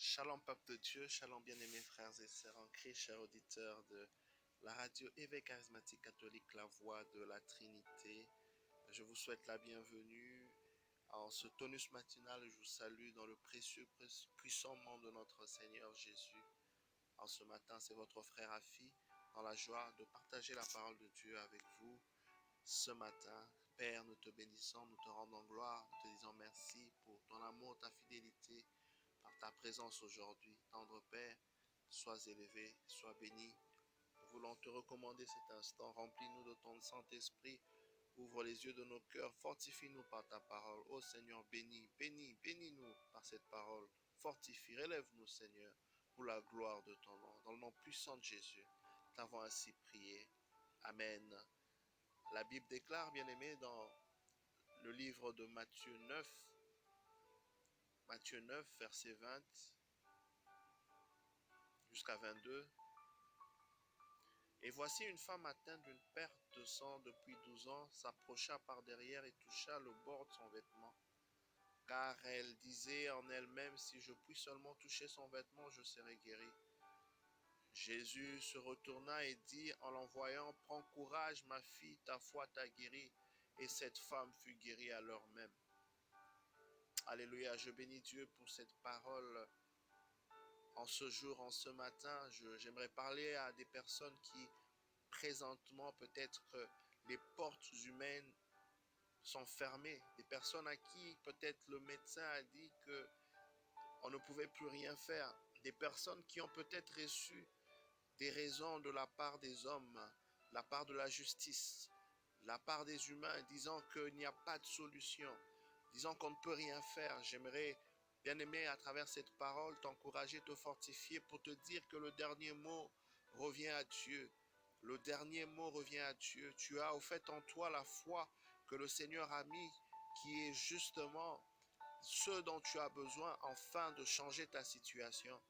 Shalom peuple de Dieu, shalom bien-aimés frères et sœurs en Christ, chers auditeurs de la radio Éveil charismatique catholique, la voix de la Trinité. Je vous souhaite la bienvenue en ce tonus matinal. Je vous salue dans le précieux, puissant nom de notre Seigneur Jésus. En ce matin, c'est votre frère Afi, dans la joie de partager la parole de Dieu avec vous. Ce matin, Père, nous te bénissons, nous te rendons gloire, nous te disons merci pour ton amour, ta fidélité, par ta présence aujourd'hui. Tendre Père, sois élevé, sois béni. Nous voulons te recommander cet instant. Remplis-nous de ton Saint-Esprit. Ouvre les yeux de nos cœurs. Fortifie-nous par ta parole. Ô Seigneur, bénis-nous par cette parole. Fortifie, relève-nous, Seigneur, pour la gloire de ton nom. Dans le nom puissant de Jésus, t'avons ainsi prié. Amen. La Bible déclare, bien-aimé, dans le livre de Matthieu 9, verset 20 jusqu'à 22. Et voici une femme atteinte d'une perte de sang depuis 12 ans s'approcha par derrière et toucha le bord de son vêtement. Car elle disait en elle-même, si je puis seulement toucher son vêtement, je serai guérie. Jésus se retourna et dit en l'envoyant, prends courage ma fille, ta foi t'a guérie. Et cette femme fut guérie à l'heure même. Alléluia, je bénis Dieu pour cette parole. En ce jour, en ce matin, j'aimerais parler à des personnes qui présentement peut-être les portes humaines sont fermées, des personnes à qui peut-être le médecin a dit que on ne pouvait plus rien faire, des personnes qui ont peut-être reçu des raisons de la part des hommes, de la part de la justice, de la part des humains, disant qu'il n'y a pas de solution, disant qu'on ne peut rien faire. J'aimerais, bien-aimé, à travers cette parole, t'encourager, te fortifier pour te dire que le dernier mot revient à Dieu. Le dernier mot revient à Dieu. Tu as au fait en toi la foi que le Seigneur a mis, qui est justement ce dont tu as besoin afin de changer ta situation.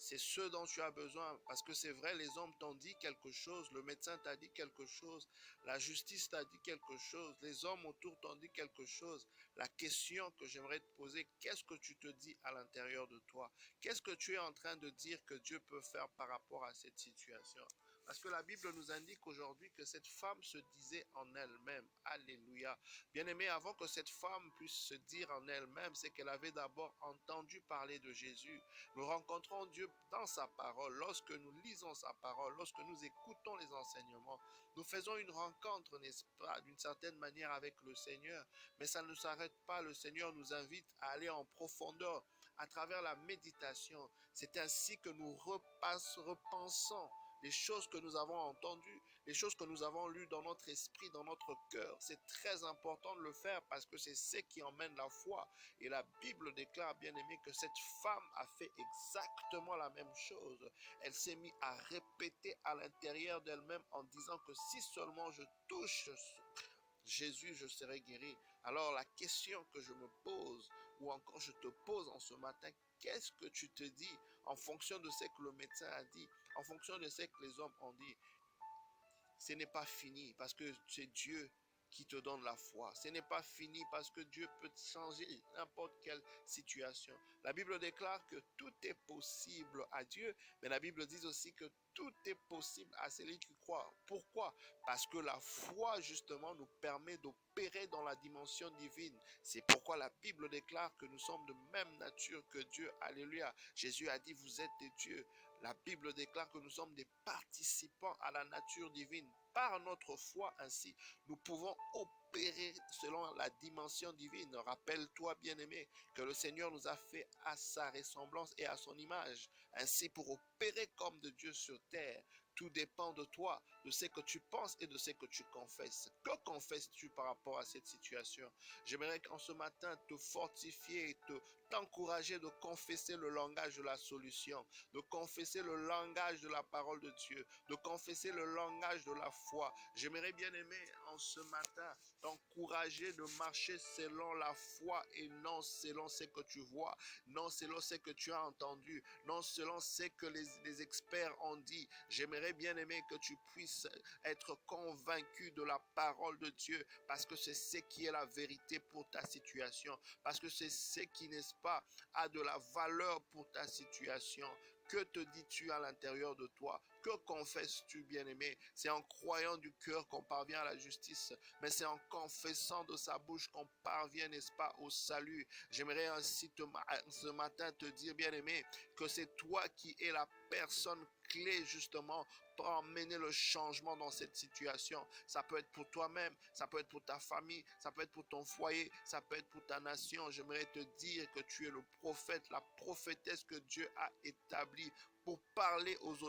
C'est ce dont tu as besoin, parce que c'est vrai, les hommes t'ont dit quelque chose, le médecin t'a dit quelque chose, la justice t'a dit quelque chose, les hommes autour t'ont dit quelque chose. La question que j'aimerais te poser, qu'est-ce que tu te dis à l'intérieur de toi? Qu'est-ce que tu es en train de dire que Dieu peut faire par rapport à cette situation? Parce que la Bible nous indique aujourd'hui que cette femme se disait en elle-même. Alléluia. Bien-aimé, avant que cette femme puisse se dire en elle-même, c'est qu'elle avait d'abord entendu parler de Jésus. Nous rencontrons Dieu dans sa parole. Lorsque nous lisons sa parole, lorsque nous écoutons les enseignements, nous faisons une rencontre, n'est-ce pas, d'une certaine manière avec le Seigneur. Mais ça ne s'arrête pas. Le Seigneur nous invite à aller en profondeur à travers la méditation. C'est ainsi que nous repensons les choses que nous avons entendues, les choses que nous avons lues dans notre esprit, dans notre cœur. C'est très important de le faire parce que c'est ce qui emmène la foi. Et la Bible déclare, bien aimé, que cette femme a fait exactement la même chose. Elle s'est mise à répéter à l'intérieur d'elle-même en disant que si seulement je touche Jésus, je serai guéri. Alors la question que je me pose, ou encore je te pose en ce matin, qu'est-ce que tu te dis en fonction de ce que le médecin a dit, en fonction de ce que les hommes ont dit? Ce n'est pas fini parce que c'est Dieu qui te donne la foi. Ce n'est pas fini parce que Dieu peut changer n'importe quelle situation. La Bible déclare que tout est possible à Dieu, mais la Bible dit aussi que tout est possible à celui qui croit. Pourquoi? Parce que la foi, justement, nous permet d'opérer dans la dimension divine. C'est pourquoi la Bible déclare que nous sommes de même nature que Dieu. Alléluia. Jésus a dit, vous êtes des dieux. La Bible déclare que nous sommes des participants à la nature divine. Par notre foi ainsi, nous pouvons opérer selon la dimension divine. Rappelle-toi, bien-aimé, que le Seigneur nous a fait à sa ressemblance et à son image. Ainsi, pour opérer comme de Dieu sur terre, tout dépend de toi, de ce que tu penses et de ce que tu confesses. Que confesses-tu par rapport à cette situation? J'aimerais qu'en ce matin te fortifier et t'encourager de confesser le langage de la solution, de confesser le langage de la parole de Dieu, de confesser le langage de la foi. J'aimerais bien aimer en ce matin, t'encourager de marcher selon la foi et non selon ce que tu vois, non selon ce que tu as entendu, non selon ce que les experts ont dit. J'aimerais bien aimer que tu puisses être convaincu de la parole de Dieu, parce que c'est ce qui est la vérité pour ta situation, parce que c'est ce qui, n'est-ce pas, a de la valeur pour ta situation. Que te dis-tu à l'intérieur de toi? Que confesses-tu, bien-aimé? C'est en croyant du cœur qu'on parvient à la justice, mais c'est en confessant de sa bouche qu'on parvient, n'est-ce pas, au salut. J'aimerais ainsi ce matin te dire, bien-aimé, que c'est toi qui es la personne clé, justement, pour emmener le changement dans cette situation. Ça peut être pour toi-même, ça peut être pour ta famille, ça peut être pour ton foyer, ça peut être pour ta nation. J'aimerais te dire que tu es le prophète, la prophétesse que Dieu a établie pour parler aux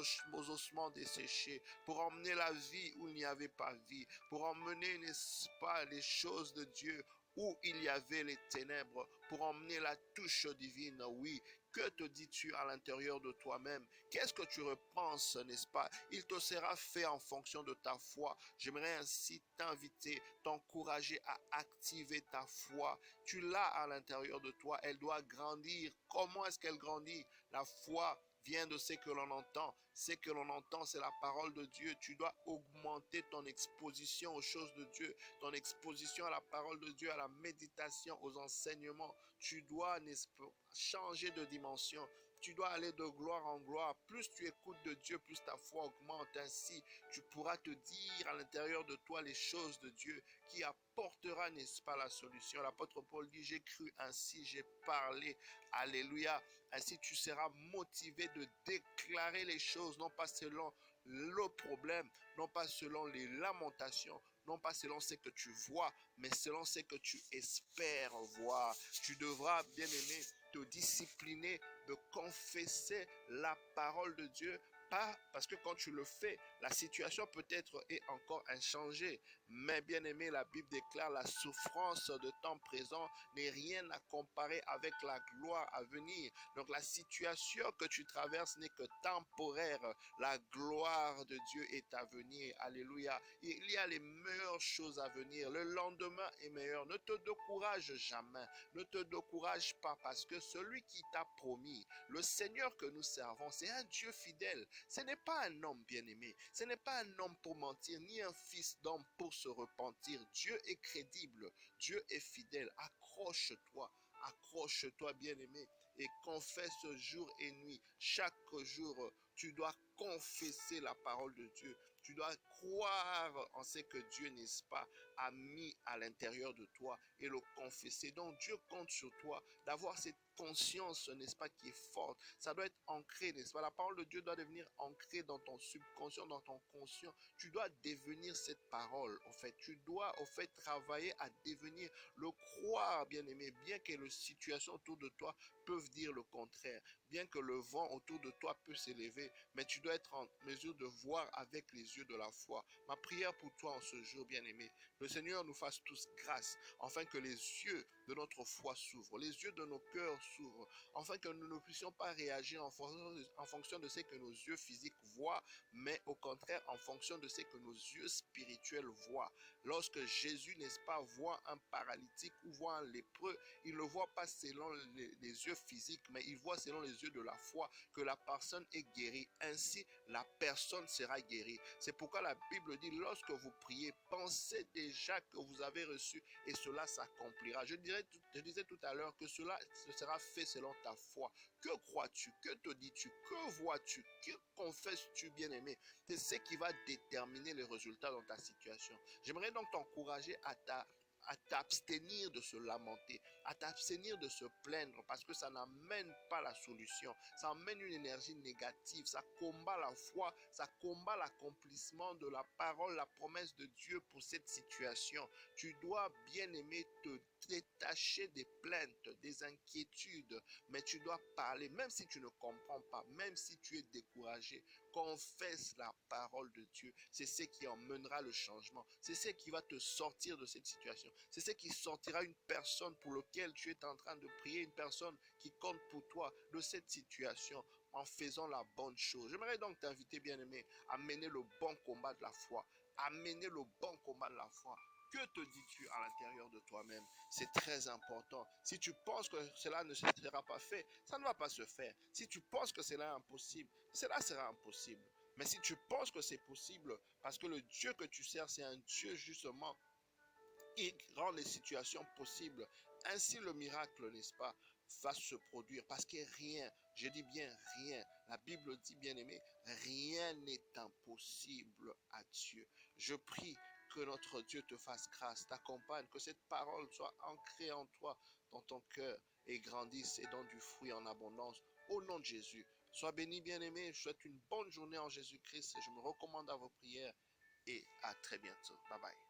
ossements desséchés, pour emmener la vie où il n'y avait pas vie, pour emmener, n'est-ce pas, les choses de Dieu où il y avait les ténèbres, pour emmener la touche divine. Oui, que te dis-tu à l'intérieur de toi-même? Qu'est-ce que tu repenses, n'est-ce pas? Il te sera fait en fonction de ta foi. J'aimerais ainsi t'inviter, t'encourager à activer ta foi. Tu l'as à l'intérieur de toi, elle doit grandir. Comment est-ce qu'elle grandit? La foi vient de ce que l'on entend. Ce que l'on entend, c'est la parole de Dieu. Tu dois augmenter ton exposition aux choses de Dieu, ton exposition à la parole de Dieu, à la méditation, aux enseignements. Tu dois, n'est-ce pas, changer de dimension. Tu dois aller de gloire en gloire. Plus tu écoutes de Dieu, plus ta foi augmente. Ainsi, tu pourras te dire à l'intérieur de toi les choses de Dieu qui apportera, n'est-ce pas, la solution. L'apôtre Paul dit, j'ai cru, ainsi j'ai parlé. Alléluia. Ainsi, tu seras motivé de déclarer les choses, non pas selon le problème, non pas selon les lamentations, non pas selon ce que tu vois, mais selon ce que tu espères voir. Tu devras, bien aimé, te discipliner de confesser la parole de Dieu. Pas parce que quand tu le fais, la situation peut-être est encore inchangée. Mais bien aimé, la Bible déclare la souffrance de temps présent n'est rien à comparer avec la gloire à venir. Donc la situation que tu traverses n'est que temporaire. La gloire de Dieu est à venir. Alléluia. Il y a les meilleures choses à venir. Le lendemain est meilleur. Ne te décourage jamais. Ne te décourage pas, parce que celui qui t'a promis, le Seigneur que nous servons, c'est un Dieu fidèle. Ce n'est pas un homme bien-aimé. Ce n'est pas un homme pour mentir, ni un fils d'homme pour se repentir. Dieu est crédible. Dieu est fidèle. Accroche-toi. Accroche-toi, bien-aimé, et confesse jour et nuit. Chaque jour, tu dois confesser la parole de Dieu. Tu dois croire en ce que Dieu, n'est-ce pas, a mis à l'intérieur de toi et le confesser. Donc Dieu compte sur toi d'avoir cette conscience, n'est-ce pas, qui est forte. Ça doit être ancré, n'est-ce pas? La parole de Dieu doit devenir ancrée dans ton subconscient, dans ton conscient. Tu dois devenir cette parole, en fait. Tu dois, en fait, travailler à devenir, le croire, bien aimé, bien que les situations autour de toi peuvent dire le contraire, bien que le vent autour de toi peut s'élever, mais tu dois être en mesure de voir avec les yeux de la foi. Ma prière pour toi en ce jour, bien aimé, le Seigneur nous fasse tous grâce, afin que les yeux de notre foi s'ouvrent, les yeux de nos cœurs s'ouvrent, afin que nous ne puissions pas réagir en fonction de ce que nos yeux physiques voient, mais au contraire en fonction de ce que nos yeux spirituels voient. Lorsque Jésus, n'est-ce pas, voit un paralytique ou voit un lépreux, il ne voit pas selon les yeux physiques, mais il voit selon les yeux de la foi que la personne est guérie. Ainsi, la personne sera guérie. C'est pourquoi la Bible dit, lorsque vous priez, pensez déjà que vous avez reçu et cela s'accomplira. Je disais tout à l'heure que cela sera fait selon ta foi. Que crois-tu? Que te dis-tu? Que vois-tu? Que confesses-tu, bien-aimé? C'est ce qui va déterminer les résultats dans ta situation. J'aimerais donc t'encourager à t'abstenir de se lamenter, à t'abstenir de se plaindre, parce que ça n'amène pas la solution. Ça amène une énergie négative, ça combat la foi, ça combat l'accomplissement de la parole, la promesse de Dieu pour cette situation. Tu dois, bien aimer, te détacher des plaintes, des inquiétudes, mais tu dois parler, même si tu ne comprends pas, même si tu es découragé. Confesse la parole de Dieu. C'est ce qui emmènera le changement. C'est ce qui va te sortir de cette situation. C'est ce qui sortira une personne pour laquelle tu es en train de prier, une personne qui compte pour toi de cette situation, en faisant la bonne chose. J'aimerais donc t'inviter, bien-aimé, à mener le bon combat de la foi. amener le bon combat de la foi. Que te dis-tu à l'intérieur de toi-même? C'est très important. Si tu penses que cela ne sera pas fait, ça ne va pas se faire. Si tu penses que cela est impossible, cela sera impossible. Mais si tu penses que c'est possible, parce que le Dieu que tu sers, c'est un Dieu justement qui rend les situations possibles, ainsi le miracle, n'est-ce pas, va se produire. Parce que rien, je dis bien rien, la Bible dit, bien aimé, rien n'est impossible à Dieu. Je prie que notre Dieu te fasse grâce, t'accompagne, que cette parole soit ancrée en toi, dans ton cœur, et grandisse et donne du fruit en abondance. Au nom de Jésus, sois béni, bien-aimé. Je souhaite une bonne journée en Jésus-Christ et je me recommande à vos prières et à très bientôt. Bye bye.